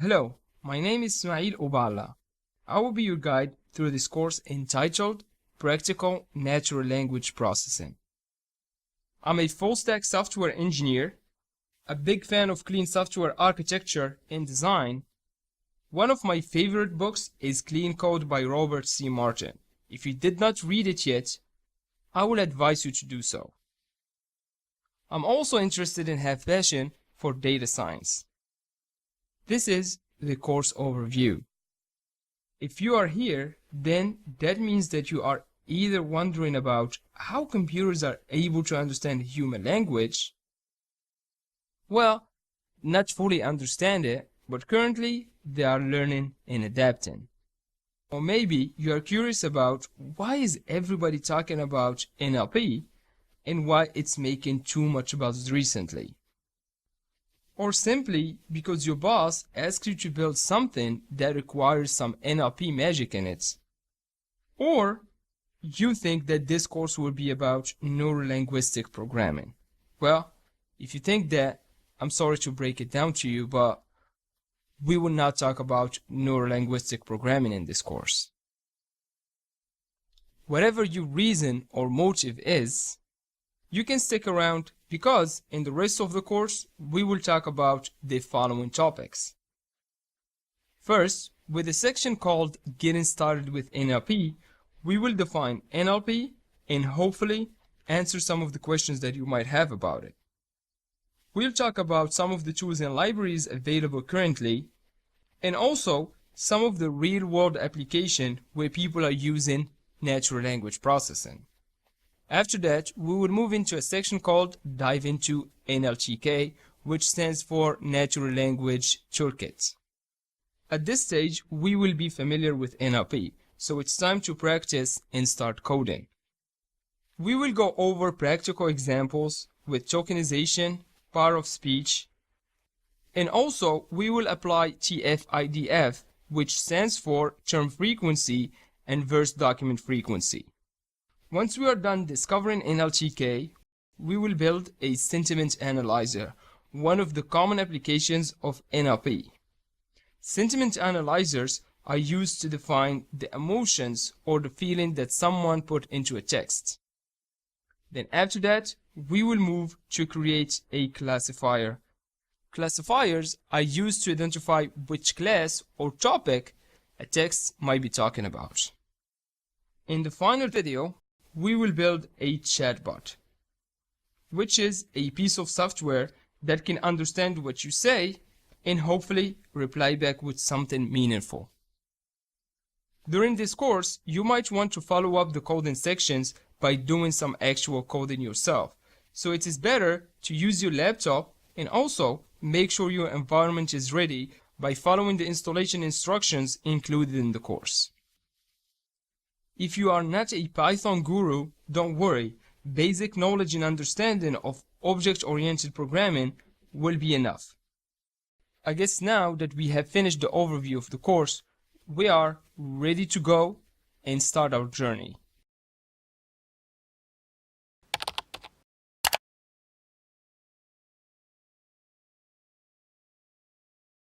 Hello, my name is Ismail Obala. I will be your guide through this course entitled Practical Natural Language Processing. I'm a full-stack software engineer, a big fan of clean software architecture and design. One of my favorite books is Clean Code by Robert C. Martin. If you did not read it yet, I will advise you to do so. I'm also interested and have passion for data science. This is the course overview. If you are here, then that means that you are either wondering about how computers are able to understand human language, well, not fully understand it, but currently they are learning and adapting. Or maybe you are curious about why is everybody talking about NLP and why it's making too much buzz recently. Or simply because your boss asks you to build something that requires some NLP magic in it. Or you think that this course will be about neurolinguistic programming. Well, if you think that, I'm sorry to break it down to you, but we will not talk about neurolinguistic programming in this course. Whatever your reason or motive is, you can stick around because in the rest of the course, we will talk about the following topics. First, with a section called Getting Started with NLP, we will define NLP and hopefully answer some of the questions that you might have about it. We'll talk about some of the tools and libraries available currently, and also some of the real-world application where people are using natural language processing. After that, we will move into a section called Dive into NLTK, which stands for Natural Language Toolkit. At this stage, we will be familiar with NLP, so it's time to practice and start coding. We will go over practical examples with tokenization, power of speech, and also we will apply TF-IDF, which stands for Term Frequency and Verse Document Frequency. Once we are done discovering NLTK, we will build a sentiment analyzer, one of the common applications of NLP. Sentiment analyzers are used to define the emotions or the feeling that someone put into a text. Then after that, we will move to create a classifier. Classifiers are used to identify which class or topic a text might be talking about. In the final video, we will build a chatbot, which is a piece of software that can understand what you say and hopefully reply back with something meaningful. During this course, you might want to follow up the coding sections by doing some actual coding yourself. So it is better to use your laptop and also make sure your environment is ready by following the installation instructions included in the course. If you are not a Python guru, don't worry. Basic knowledge and understanding of object-oriented programming will be enough. I guess now that we have finished the overview of the course, we are ready to go and start our journey.